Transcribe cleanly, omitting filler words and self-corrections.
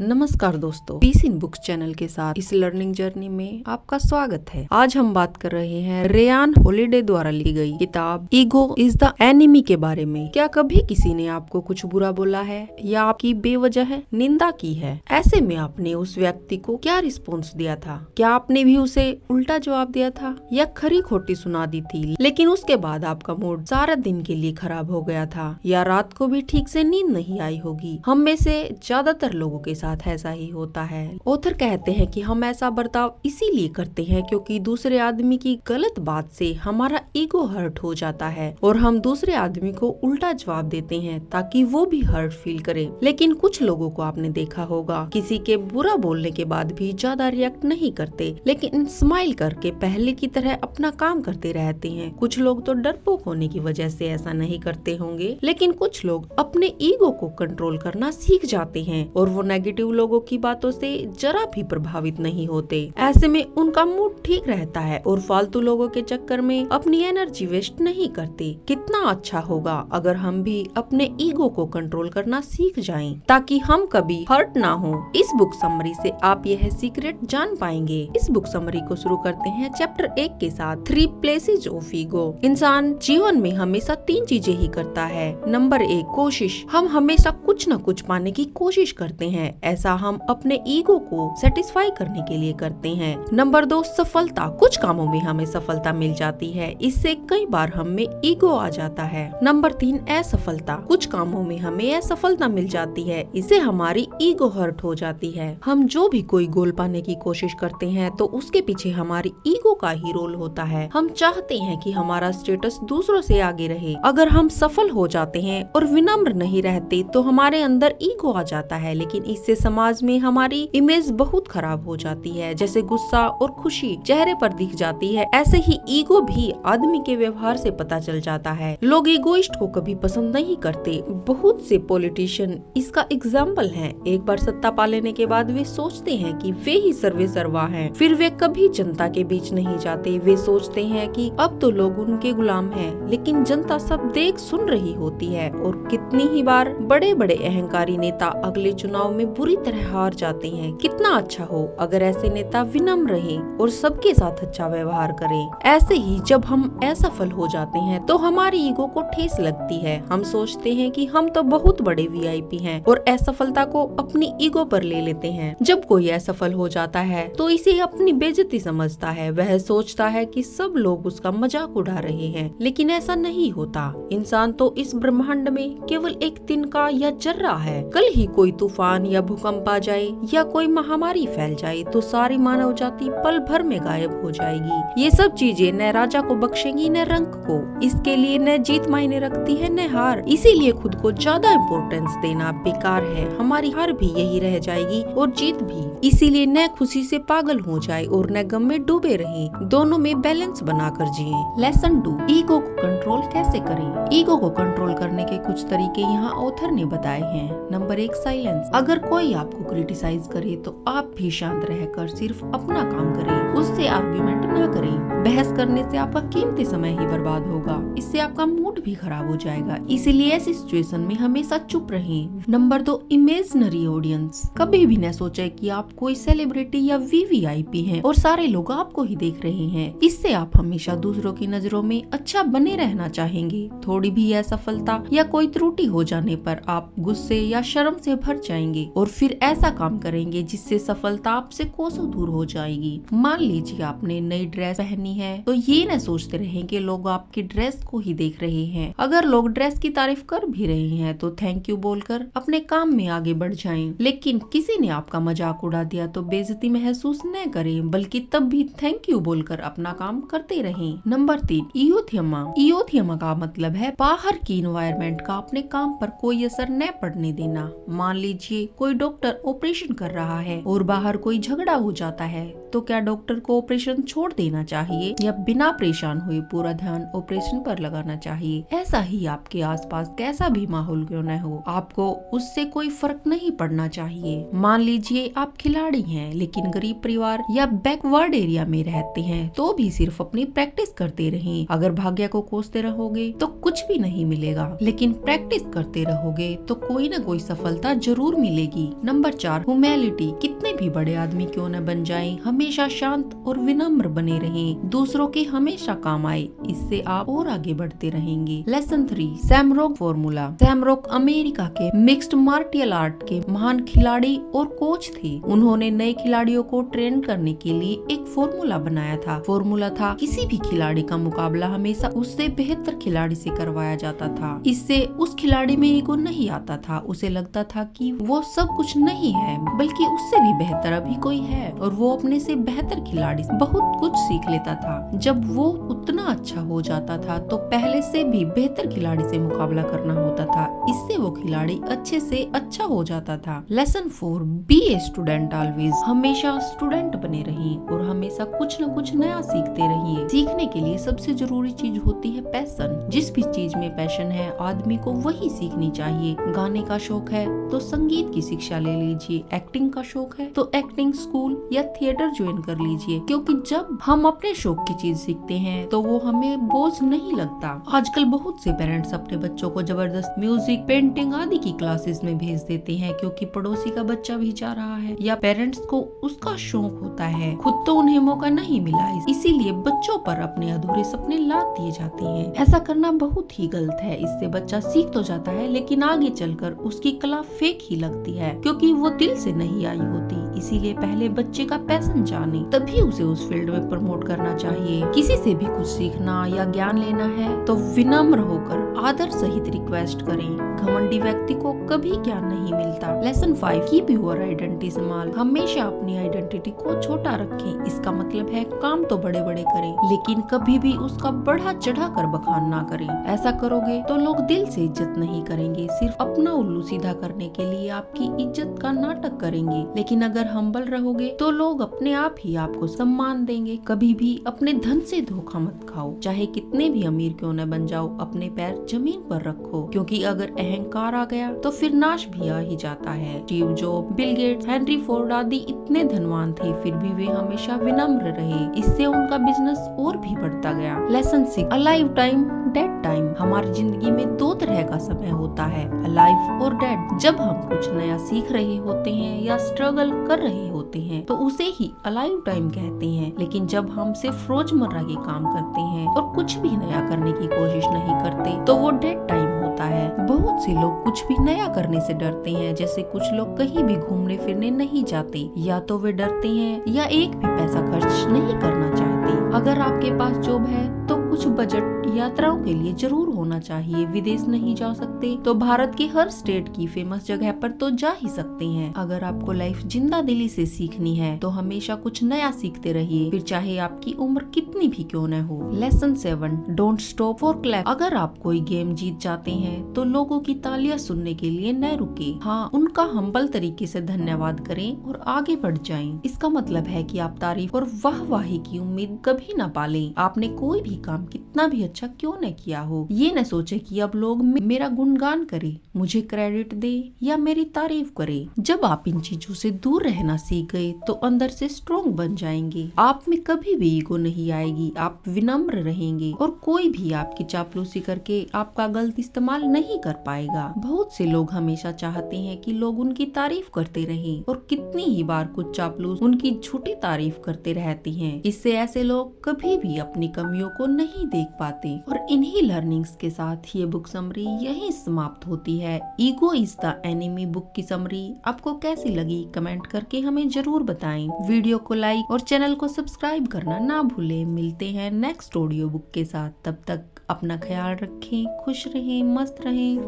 नमस्कार दोस्तों, पीस इन books channel के साथ इस लर्निंग जर्नी में आपका स्वागत है। आज हम बात कर रहे हैं रेयान हॉलिडे द्वारा लिखी गई किताब ईगो इज द एनिमी के बारे में। क्या कभी किसी ने आपको कुछ बुरा बोला है या आपकी बेवजह निंदा की है? ऐसे में आपने उस व्यक्ति को क्या रिस्पॉन्स दिया था? क्या आपने भी उसे उल्टा जवाब दिया था या खरी खोटी सुना दी थी, लेकिन उसके बाद आपका मूड सारा दिन के लिए खराब हो गया था, या रात को भी ठीक से नींद नहीं आई होगी? हम में से ज्यादातर लोगों के साथ ऐसा ही होता है। ऑथर कहते हैं कि हम ऐसा बर्ताव इसीलिए करते हैं क्योंकि दूसरे आदमी की गलत बात से हमारा ईगो हर्ट हो जाता है और हम दूसरे आदमी को उल्टा जवाब देते हैं ताकि वो भी हर्ट फील करे। लेकिन कुछ लोगों को आपने देखा होगा, किसी के बुरा बोलने के बाद भी ज्यादा रिएक्ट नहीं करते, लेकिन स्माइल करके पहले की तरह अपना काम करते रहते हैं। कुछ लोग तो डरपोक होने की वजह से ऐसा नहीं करते होंगे, लेकिन कुछ लोग अपने ईगो को कंट्रोल करना सीख जाते हैं और वो नेगेटिव लोगों की बातों से जरा भी प्रभावित नहीं होते। ऐसे में उनका मूड ठीक रहता है और फालतू लोगों के चक्कर में अपनी एनर्जी वेस्ट नहीं करते। कितना अच्छा होगा अगर हम भी अपने ईगो को कंट्रोल करना सीख जाएं, ताकि हम कभी हर्ट ना हो। इस बुक समरी से आप यह सीक्रेट जान पाएंगे। इस बुक समरी को शुरू करते हैं चैप्टर 1 के साथ, 3 प्लेसेस ऑफ ईगो। इंसान जीवन में हमेशा 3 चीजें ही करता है। नंबर 1, कोशिश। हम हमेशा कुछ न कुछ पाने की कोशिश करते हैं। ऐसा हम अपने ईगो को सेटिस्फाई करने के लिए करते हैं। नंबर 2, सफलता। कुछ कामों में हमें सफलता मिल जाती है, इससे कई बार हम में ईगो आ जाता है। नंबर 3, असफलता। कुछ कामों में हमें असफलता मिल जाती है, इससे हमारी ईगो हर्ट हो जाती है। हम जो भी कोई गोल पाने की कोशिश करते हैं तो उसके पीछे हमारी ईगो का ही रोल होता है। हम चाहते हैं कि हमारा स्टेटस दूसरों से आगे रहे। अगर हम सफल हो जाते हैं और विनम्र नहीं रहते तो हमारे अंदर ईगो आ जाता है, लेकिन इससे समाज में हमारी इमेज बहुत खराब हो जाती है। जैसे गुस्सा और खुशी चेहरे पर दिख जाती है, ऐसे ही ईगो भी आदमी के व्यवहार से पता चल जाता है। लोग ईगोइस्ट को कभी पसंद नहीं करते। बहुत से पॉलिटिशियन इसका एग्जाम्पल हैं। एक बार सत्ता पा लेने के बाद वे सोचते हैं कि वे ही सर्वे सर्वा हैं। फिर वे कभी जनता के बीच नहीं जाते। वे सोचते हैं कि अब तो लोग उनके गुलाम हैं, लेकिन जनता सब देख सुन रही होती है। और कितनी ही बार बड़े बड़े अहंकारी नेता अगले चुनाव में बुरी तरह हार जाते हैं। कितना अच्छा हो अगर ऐसे नेता विनम्र रहें और सबके साथ अच्छा व्यवहार करें। ऐसे ही जब हम असफल हो जाते हैं तो हमारी ईगो को ठेस लगती है। हम सोचते हैं कि हम तो बहुत बड़े वीआईपी हैं और असफलता को अपनी ईगो पर ले लेते हैं। जब कोई असफल हो जाता है तो इसे अपनी बेइज्जती समझता है। वह सोचता है कि सब लोग उसका मजाक उड़ा रहे हैं, लेकिन ऐसा नहीं होता। इंसान तो इस ब्रह्मांड में केवल एक तिनका या जर्रा है। कल ही कोई तूफान या भूकंप आ जाए या कोई महामारी फैल जाए तो सारी मानव जाति पल भर में गायब हो जाएगी। ये सब चीजें न राजा को बख्शेंगी न रंक को। इसके लिए न जीत मायने रखती है न हार। इसीलिए खुद को ज्यादा इम्पोर्टेंस देना बेकार है। हमारी हार भी यही रह जाएगी और जीत भी। इसीलिए न खुशी से पागल हो जाए और न गम में डूबे रहे। दोनों में बैलेंस बनाकर जिए। लेसन 2, ईगो को कंट्रोल कैसे करें। ईगो को कंट्रोल करने के कुछ तरीके यहाँ ऑथर ने बताए हैं। Number 1, silence. अगर कोई आपको क्रिटिसाइज करे तो आप भी शांत रहकर सिर्फ अपना काम करें। उससे आर्ग्यूमेंट न करें। बहस करने से आपका कीमती समय ही बर्बाद होगा। इससे आपका मूड भी खराब हो जाएगा। इसीलिए ऐसी सिचुएशन में हमेशा चुप रहें। Number 2, imaginary audience. कभी भी न सोचे कि आप कोई सेलिब्रिटी या वीवीआईपी हैं और सारे लोग आपको ही देख रहे हैं। इससे आप हमेशा दूसरों की नजरों में अच्छा बने रहना चाहेंगे। थोड़ी भी असफलता या कोई त्रुटि हो जाने पर आप गुस्से या शर्म से भर जाएंगे और फिर ऐसा काम करेंगे जिससे सफलता आपसे कोसों दूर हो जाएगी। मान लीजिए आपने नई ड्रेस पहनी है तो ये न सोचते रहें कि लोग आपकी ड्रेस को ही देख रहे हैं। अगर लोग ड्रेस की तारीफ कर भी रहे हैं तो थैंक यू बोलकर अपने काम में आगे बढ़ जाएं। लेकिन किसी ने आपका मजाक उड़ा दिया तो बेइज्जती महसूस न करें, बल्कि तब भी थैंक यू बोलकर अपना काम करते रहें। नंबर 3, इयोथियमा। इयोथियमा का मतलब है बाहर की इन्वायरमेंट का अपने काम पर कोई असर न पड़ने देना। मान लीजिए कोई डॉक्टर ऑपरेशन कर रहा है और बाहर कोई झगड़ा हो जाता है, तो क्या डॉक्टर को ऑपरेशन छोड़ देना चाहिए या बिना परेशान हुए पूरा ध्यान ऑपरेशन पर लगाना चाहिए? चाहिए। ऐसा ही आपके आसपास कैसा भी माहौल क्यों न हो, आपको उससे कोई फर्क नहीं पड़ना चाहिए। मान लीजिए आप खिलाड़ी हैं लेकिन गरीब परिवार या बैकवर्ड एरिया में रहते हैं, तो भी सिर्फ अपनी प्रैक्टिस करते रहें। अगर भाग्य को कोसते रहोगे तो कुछ भी नहीं मिलेगा, लेकिन प्रैक्टिस करते रहोगे तो कोई न कोई सफलता जरूर मिलेगी। Number 4, humanity. कितने भी बड़े आदमी क्यों न बन जाएं, हमेशा शांत और विनम्र बने रहें। दूसरों के हमेशा काम आए, इससे आप और आगे बढ़ते रहेंगे। लेसन 3, सैमरोक फॉर्मूला। सैमरोक अमेरिका के मिक्स्ड मार्शल आर्ट के महान खिलाड़ी और कोच थे। उन्होंने नए खिलाड़ियों को ट्रेन करने के लिए एक फॉर्मूला बनाया था। फॉर्मूला था, किसी भी खिलाड़ी का मुकाबला हमेशा उससे बेहतर खिलाड़ी से करवाया जाता था। इससे उस खिलाड़ी में ईगो नहीं आता था। उसे लगता था कि वो सब कुछ नहीं है, बल्कि उससे भी बेहतर अभी कोई है, और वो अपने से बेहतर खिलाड़ी से बहुत कुछ सीख लेता था। जब वो उतना अच्छा हो जाता था तो पहले से भी बेहतर खिलाड़ी से मुकाबला करना होता था। इससे वो खिलाड़ी अच्छे से अच्छा हो जाता था। Lesson 4, be a student always. हमेशा स्टूडेंट बने रहिए और हमेशा कुछ न कुछ नया सीखते रहिए। सीखने के लिए सबसे जरूरी चीज होती है पैशन। जिस भी चीज में पैशन है आदमी को वही सीखनी चाहिए। गाने का शौक है तो संगीत की शिक्षा ले लीजिए, एक्टिंग का शौक है तो एक्टिंग स्कूल या थिएटर ज्वाइन कर लीजिए, क्योंकि जब हम अपने शौक की चीज सीखते हैं तो वो हमें बोझ नहीं लगता। आजकल बहुत से पेरेंट्स अपने बच्चों को जबरदस्त म्यूजिक, पेंटिंग आदि की क्लासेस में भेज देते हैं, क्योंकि पड़ोसी का बच्चा भी जा रहा है या पेरेंट्स को उसका शौक होता है। खुद तो उन्हें मौका नहीं मिला, इसीलिए बच्चों पर अपने अधूरे सपने लाद दिए जाते हैं। ऐसा करना बहुत ही गलत है। इससे बच्चा सीख तो जाता है लेकिन आगे चलकर उसकी कला फेक ही लगती है, क्योंकि वो दिल से नहीं आई होती। इसीलिए पहले बच्चे का पैशन जाने, तभी उसे उस फील्ड में प्रमोट करना चाहिए। किसी से भी कुछ सीखना या ज्ञान लेना है तो विनम्र होकर आदर सहित रिक्वेस्ट करें। घमंडी व्यक्ति को कभी ज्ञान नहीं मिलता। Lesson 5, keep your identity small. हमेशा अपनी आइडेंटिटी को छोटा रखें। इसका मतलब है काम तो बड़े बड़े करें, लेकिन कभी भी उसका बढ़ा चढ़ा कर बखान ना करें। ऐसा करोगे तो लोग दिल से इज्जत नहीं करेंगे, सिर्फ अपना उल्लू सीधा करने के लिए आपकी इज्जत का नाटक करेंगे। लेकिन अगर हम्बल रहोगे तो लोग अपने आप ही आपको सम्मान देंगे। कभी भी अपने धन से धोखा मत खाओ। चाहे कितने भी अमीर क्यों न बन जाओ, अपने पैर जमीन पर रखो, क्योंकि अगर अहंकार आ गया तो फिर नाश भी आ ही जाता है। Steve job, Bill Gates, Henry Ford आदि इतने धनवान थे, फिर भी वे हमेशा विनम्र रहे। इससे उनका बिजनेस और भी बढ़ता गया। Lesson 6, alive time, dead time. हमारी जिंदगी में दो तरह का समय होता है, अलाइव और डेड। जब हम कुछ नया सीख रहे होते हैं या स्ट्रगल कर रहे होते हैं तो उसे ही अलाइव टाइम कहते हैं। लेकिन जब हम सिर्फ रोजमर्रा के काम करते हैं और कुछ भी नया करने की कोशिश नहीं करते तो वो डेड टाइम होता है। बहुत से लोग कुछ भी नया करने से डरते हैं, जैसे कुछ लोग कहीं भी घूमने फिरने नहीं जाते, या तो वे डरते हैं या एक भी पैसा खर्च नहीं करना चाहते। अगर आपके पास जॉब है तो कुछ बजट यात्राओं के लिए जरूर होना चाहिए। विदेश नहीं जा सकते तो भारत के हर स्टेट की फेमस जगह पर तो जा ही सकते हैं। अगर आपको लाइफ जिंदा दिली से सीखनी है तो हमेशा कुछ नया सीखते रहिए, फिर चाहे आपकी उम्र कितनी भी क्यों न हो। Lesson 7, don't stop for clap. अगर आप कोई गेम जीत जाते हैं तो लोगों की तालियां सुनने के लिए न रुके। हाँ, उनका हम्बल तरीके से धन्यवाद करें और आगे बढ़ जाएं। इसका मतलब है कि आप तारीफ और वाहवाही की उम्मीद कभी न पालें। आपने कोई भी काम कितना भी अच्छा क्यों न किया हो, ये न सोचे कि अब लोग मेरा गुणगान करें, मुझे क्रेडिट दे या मेरी तारीफ करे। जब आप इन चीजों से दूर रहना सीख गए तो अंदर से स्ट्रॉन्ग बन जाएंगे। आप में कभी भी ईगो नहीं आएगी, आप विनम्र रहेंगे और कोई भी आपकी चापलूसी करके आपका गलत इस्तेमाल नहीं कर पाएगा। बहुत से लोग हमेशा चाहते हैं कि लोग उनकी तारीफ करते रहें, और कितनी ही बार कुछ चापलूस उनकी झूठी तारीफ करते रहते हैं। इससे ऐसे लोग कभी भी अपनी कमियों को नहीं देख पाते। और इन्हीं लर्निंग्स के साथ ये बुक समरी यही समाप्त होती है। Ego is the enemy book की समरी आपको कैसी लगी कमेंट करके हमें जरूर बताएं। वीडियो को लाइक और चैनल को सब्सक्राइब करना ना भूलें। मिलते हैं नेक्स्ट ऑडियो बुक के साथ, तब तक अपना ख्याल रखें, खुश रहें, मस्त रहें।